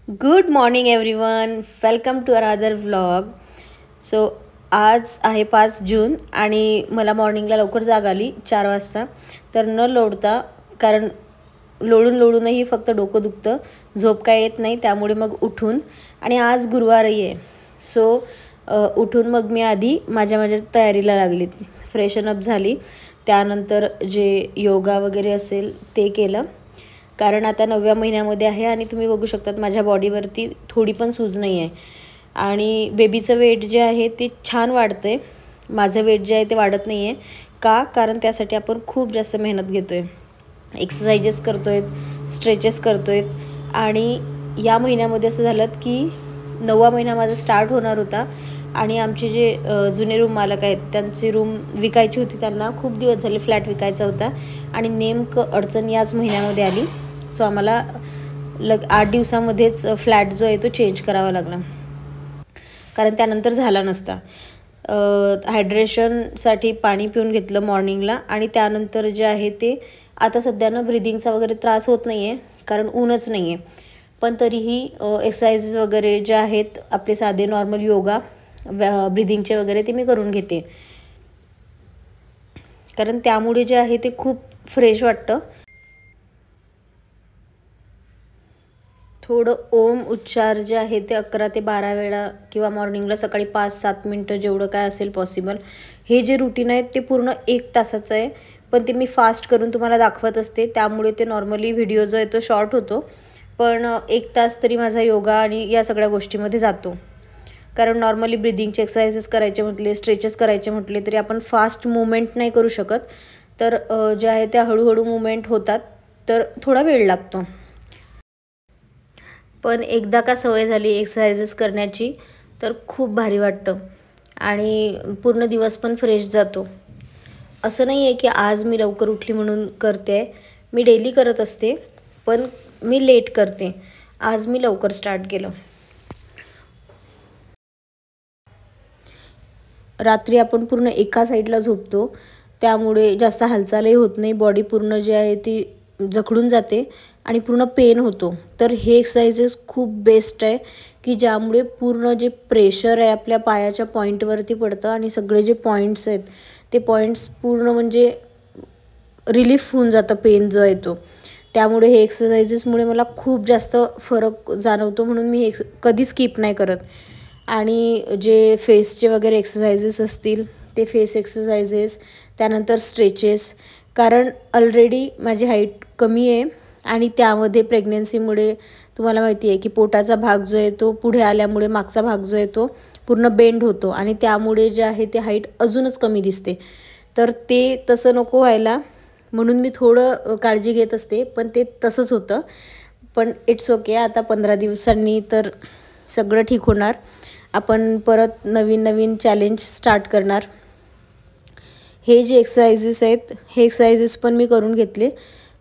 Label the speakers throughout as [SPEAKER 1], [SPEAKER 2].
[SPEAKER 1] Good morning everyone, welcome to another vlog. So आज आहे 5 जून आणि मला मॉर्निंगला लवकर जाग आली 4 वाजता. तर न लोळता, कारण लोळूनही फक्त डोकं दुखतं, झोप काय येत नाही, त्यामुळे मग उठून आणि आज गुरुवारही आहे. सो उठून मग मी आधी माझ्या तयारीला लागली. फ्रेशन अप झाली, त्यानंतर जे योगा वगैरे असेल ते केलं, कारण आता 9व्या महिन्यामध्ये आहे आणि तुम्ही बघू शकतात माझ्या बॉडीवरती थोडी पण सूज नाही आहे. आणि बेबीचं वेट जे आहे ते छान वाढतं आहे, माझं वेट जे आहे ते वाढत नाही आहे. का? कारण त्यासाठी आपण खूप जास्त मेहनत घेतो आहे, एक्सरसाइजेस करतो आहेत, स्ट्रेचेस करतो आहेत. आणि या महिन्यामध्ये असं झालं की 9वा महिना माझा स्टार्ट होणार होता आणि आमचे जे जुने रूम मालक आहेत त्यांची रूम विकायची होती, त्यांना खूप दिवस झाले फ्लॅट विकायचा होता आणि नेमकं अडचण याच महिन्यामध्ये आली. सो आम्हाला 8 दिवसामध्येच फ्लॅट जो आहे तो चेंज करावा लागला, कारण त्यानंतर झाला नसता. हायड्रेशनसाठी पाणी पिऊन घेतलं मॉर्निंगला आणि त्यानंतर जे आहे ते आता सध्यानं ब्रिदिंगचा वगैरे त्रास होत नाही आहे, कारण ऊनच नाही आहे. पण तरीही एक्सरसाइजेस वगैरे जे आहेत आपले साधे नॉर्मल योगा ब्रिदिंगचे वगैरे ते मी करून घेते, कारण त्यामुळे जे आहे ते खूप फ्रेश वाटतं. थोडं ओम उच्चार जे आहे ते 11 ते 12 वेळा किंवा मॉर्निंगला सकाळी 5-7 मिनटं जेवढं काय असेल पॉसिबल. हे जे रुटीन आहे ते पूर्ण 1 तासाचं आहे, पण ते मी फास्ट करून तुम्हाला दाखवत असते, त्यामुळे ते नॉर्मली व्हिडिओ जो आहे तो शॉर्ट होतो. पण 1 तास तरी माझा योगा आणि या सगळ्या गोष्टीमध्ये जातो, कारण नॉर्मली ब्रिदिंगचे एक्सरसाइजेस करायचे म्हटले, स्ट्रेचेस करायचे म्हटले तरी आपण फास्ट मूवमेंट नाही करू शकत. तर जे आहे त्या हळूहळू मूवमेंट होतात, तर थोडा वेळ लागतो. पण एकदा का सवय झाली एक्सरसाइजेस करण्याची तर खूप भारी वाटतं आणि पूर्ण दिवस पण फ्रेश जातो. असं नाही आहे की आज मी लवकर उठली म्हणून करते, मी डेली करत असते, पण मी लेट करते. आज मी लवकर स्टार्ट केलं. रात्री आपण पूर्ण एका साईडला झोपतो, त्यामुळे जास्त हालचालही होत नाही, बॉडी पूर्ण जी आहे ती जखडून जाते आणि पूर्ण पेन होतो. तर हे एक्सरसाइजेस खूप बेस्ट आहे की ज्यामुळे पूर्ण जे प्रेशर आहे आपल्या पायाच्या पॉईंटवरती पडतं आणि सगळे जे पॉईंट्स आहेत ते पॉईंट्स पूर्ण म्हणजे रिलीफ होऊन जातं पेन जो आहे तो. त्यामुळे हे एक्सरसाइजेसमुळे मला खूप जास्त फरक जाणवतो, म्हणून मी कधी स्किप नाही करत. आणि जे फेसचे वगैरे एक्सरसाइजेस असतील ते फेस एक्सरसाइजेस, त्यानंतर स्ट्रेचेस, कारण ऑलरेडी माझी हाईट कमी आहे आणि त्यामध्ये प्रेग्नन्सीमुळे तुम्हाला माहिती आहे की पोटाचा भाग जो आहे तो पुढे आल्यामुळे मागचा भाग जो आहे तो पूर्ण बेंड होतो आणि त्यामुळे जे आहे ते हाईट अजूनच कमी दिसते. तर ते तसं नको व्हायला म्हणून मी थोडं काळजी घेत असते, पण ते तसंच होतं. पण इट्स ओके, आता 15 दिवसांनी तर सगळं ठीक होणार. आपण परत नवीन चॅलेंज स्टार्ट करणार. हे जे एक्सरसाइजेस आहेत हे एक्सरसाइजेस पण मी करून घेतले,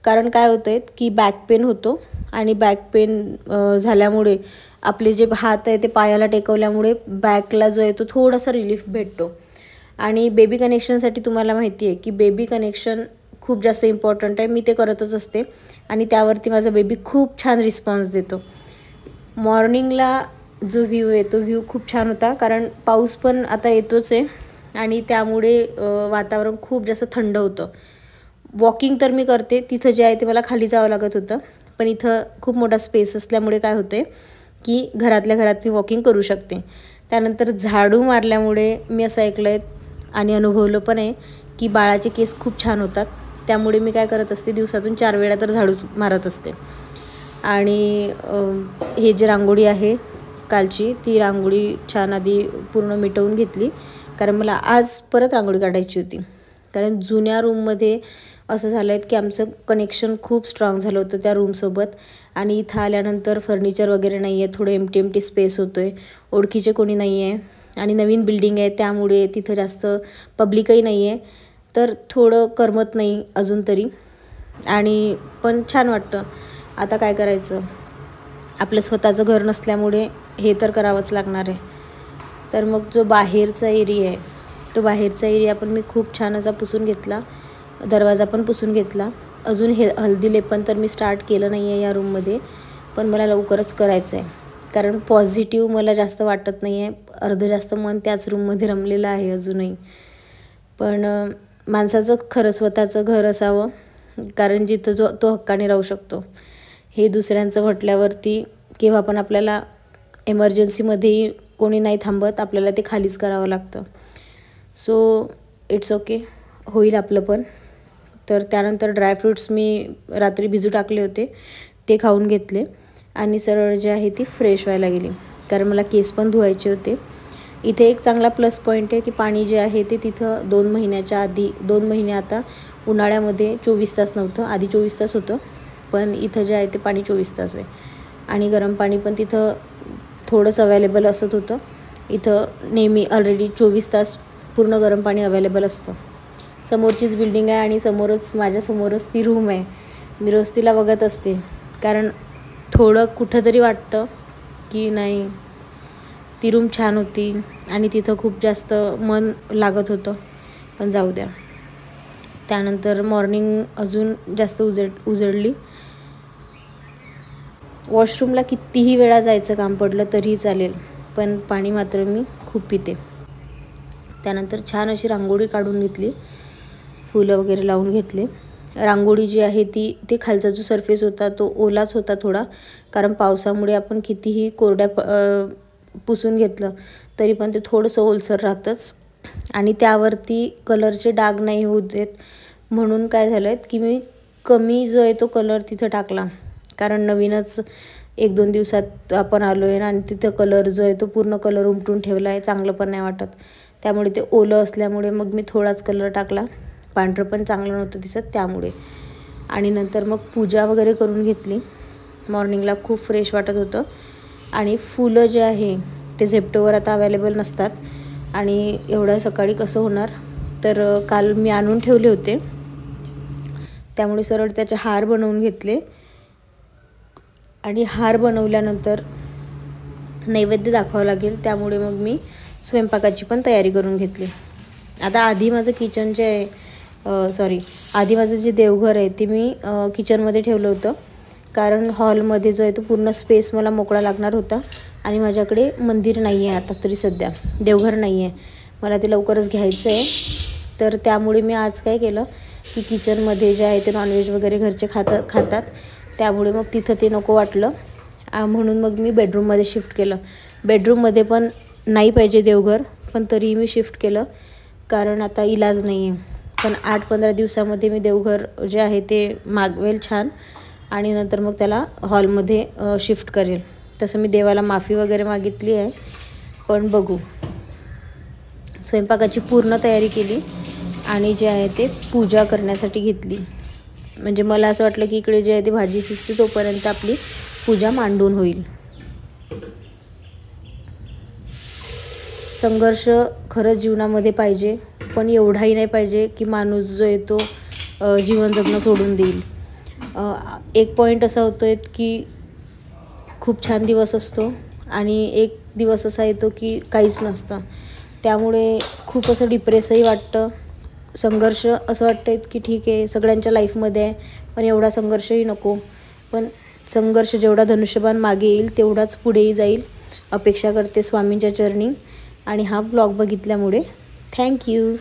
[SPEAKER 1] कारण काय होतं आहे की बॅक पेन होतो आणि बॅक पेन झाल्यामुळे आपले जे हात आहे ते पायाला टेकवल्यामुळे बॅकला जो आहे तो थोडासा रिलीफ भेटतो. आणि बेबी कनेक्शनसाठी तुम्हाला माहिती आहे की बेबी कनेक्शन खूप जास्त इम्पॉर्टंट आहे, मी ते करतच असते आणि त्यावरती माझा बेबी खूप छान रिस्पॉन्स देतो. मॉर्निंगला जो व्ह्यू आहे तो व्ह्यू खूप छान होता, कारण पाऊस पण आता येतोच आहे आणि त्यामुळे वातावरण खूप जास्त थंड होतं. वॉकिंग तर मी करते, तिथं जे आहे ते मला खाली जावं लागत होतं, पण इथं खूप मोठा स्पेस असल्यामुळे काय होते की घरातल्या घरात मी वॉकिंग करू शकते. त्यानंतर झाडू मारल्यामुळे मी असं ऐकलं आहे आणि अनुभवलं पण आहे की बाळाचे केस खूप छान होतात, त्यामुळे मी काय करत असते दिवसातून 4 वेळा तर झाडूच मारत असते. आणि हे जे रांगोळी आहे कालची, ती रांगोळी छान आधी पूर्ण मिटवून घेतली, कारण मला आज परत रांगोळी काढायची होती. कारण जुन्या रूममध्ये असं झालं आहे की आमचं कनेक्शन खूप स्ट्रॉंग झालं होतं त्या रूमसोबत आणि इथं आल्यानंतर फर्निचर वगैरे नाही आहे, थोडं एम्प्टी स्पेस होतो आहे, ओळखीचे कोणी नाही आहे आणि नवीन बिल्डिंग आहे त्यामुळे तिथं जास्त पब्लिकही नाही आहे, तर थोडं करमत नाही अजून तरी. आणि पण छान वाटतं. आता काय करायचं, आपलं स्वतःचं घर नसल्यामुळे हे तर करावंच लागणार आहे. तर मग जो बाहेरचा एरिया आहे तो बाहेरचा एरिया पण मी खूप छान असा पुसून घेतला, दरवाजा पण पुसून घेतला. अजून हे हल्दी लेपन तर मी स्टार्ट केलं नाही आहे या रूममध्ये, पण मला लवकरच करायचं आहे, कारण पॉझिटिव्ह मला जास्त वाटत नाही आहे. अर्धं जास्त मन त्याच रूममध्ये रमलेलं आहे अजूनही. पण माणसाचं खरं स्वतःचं घर असावं, कारण जिथं तो हक्काने राहू शकतो. हे दुसऱ्यांचं म्हटल्यावरती केव्हा पण आपल्याला एमर्जन्सीमध्येही कोणी नाही थांबत, आपल्याला ते खालीच करावं लागतं. सो इट्स ओके, होईल आपलं पण. तर त्यानंतर ड्रायफ्रूट्स मी रात्री भिजू टाकले होते, ते खाऊन घेतले आणि सरळ जे आहे ती फ्रेश व्हायला गेली, कारण मला केस पण धुवायचे होते. इथे एक चांगला प्लस पॉईंट आहे की पाणी जे आहे ते तिथं 2 महिन्याच्या आधी 2 महिने आता उन्हाळ्यामध्ये 24 तास नव्हतं, आधी 24 तास होतं, पण इथं जे आहे ते पाणी 24 तास आहे. आणि गरम पाणी पण तिथं थोडंच अवेलेबल असत होतं. इथं नेहमी ऑलरेडी 24 तास पूर्ण गरम पाणी अवेलेबल असतं. समोरचीच बिल्डिंग आहे आणि माझ्यासमोरच ती रूम आहे. मी रोज तिला बघत असते, कारण थोडं कुठंतरी वाटतं की नाही, ती रूम छान होती आणि तिथं खूप जास्त मन लागत होतं, पण जाऊ द्या. त्यानंतर मॉर्निंग अजून जास्त उजळली. वॉशरूमला कितीही वेळा जायचं काम पडलं तरीही चालेल, पण पाणी मात्र मी खूप पिते. त्यानंतर छान अशी रांगोळी काढून घेतली, फुलं वगैरे लावून घेतले. रांगोळी जी आहे ते खालचा जो सरफेस होता तो ओलाच होता थोडा, कारण पावसामुळे आपण कितीही कोरड्या पुसून घेतलं तरी पण ते थोडंसं ओलसर राहतंच आणि त्यावरती कलरचे डाग नाही होऊ देत. म्हणून काय झालं की मी कमी जो आहे तो कलर तिथं टाकला, कारण नवीनच 1-2 दिवसात आपण आलो आहे आणि तिथं कलर जो आहे तो पूर्ण कलर उमटून ठेवला आहे, चांगलं पण नाही वाटत. त्यामुळे ते ओलं असल्यामुळे मग मी थोडाच कलर टाकला, पांढरं पण चांगलं नव्हतं दिसत त्यामुळे. आणि नंतर मग पूजा वगैरे करून घेतली. मॉर्निंगला खूप फ्रेश वाटत होतं. आणि फुलं जे आहे ते झेप्टोवर आता अवेलेबल नसतात आणि एवढ्या सकाळी कसं होणार, तर काल मी आणून ठेवले होते, त्यामुळे सरळ त्याचे हार बनवून घेतले. आणि हार बनवल्यानंतर नैवेद्य दाखवावं लागेल, त्यामुळे मग मी स्वयंपाकाची पण तयारी करून घेतली. आता आधी माझं किचन जे आहे आधी माझं जे देवघर आहे ते मी किचनमध्ये ठेवलं होतं, कारण हॉलमध्ये जो आहे तो पूर्ण स्पेस मला मोकळा लागणार होता आणि माझ्याकडे मंदिर नाही आहे आता तरी सध्या, देवघर नाही आहे, मला ते लवकरच घ्यायचं आहे. तर त्यामुळे मी आज काय केलं की किचनमध्ये जे आहे ते नॉनव्हेज वगैरे घरचे खातात, त्यामुळे मग तिथं ते नको वाटलं, म्हणून मग मी बेडरूममध्ये शिफ्ट केलं. बेडरूममध्ये पण नाही पाहिजे देवघर, पण तरीही मी शिफ्ट केलं, कारण आता इलाज नाही आहे. पण 8-15 दिवसामध्ये मी देवघर जे आहे ते मागवेल छान आणि नंतर मग त्याला हॉलमध्ये शिफ्ट करेल. तसं मी देवाला माफी वगैरे मागितली आहे, पण बघू. स्वयंपाकाची पूर्ण तयारी केली आणि जे आहे ते पूजा करण्यासाठी घेतली. म्हणजे मला असं वाटलं की इकडे जे आहे ते भाजी शिजते तोपर्यंत आपली पूजा मांडून होईल. संघर्ष खरंच जीवनामध्ये पाहिजे, पण एवढाही नाही पाहिजे की माणूस जो आहे तो जीवन जगणं सोडून देईल. एक पॉईंट असा होतो आहे की खूप छान दिवस असतो आणि एक दिवस असा येतो की काहीच नसतं, त्यामुळे खूप असं डिप्रेसही वाटतं. संघर्ष असं वाटतं की ठीक आहे सगळ्यांच्या लाईफमध्ये आहे, पण एवढा संघर्षही नको. पण संघर्ष जेवढा धनुष्यबाण मागे येईल तेवढाच पुढेही जाईल, अपेक्षा करते स्वामींच्या चरणी. आणि हा ब्लॉग बघितल्यामुळे थँक्यू.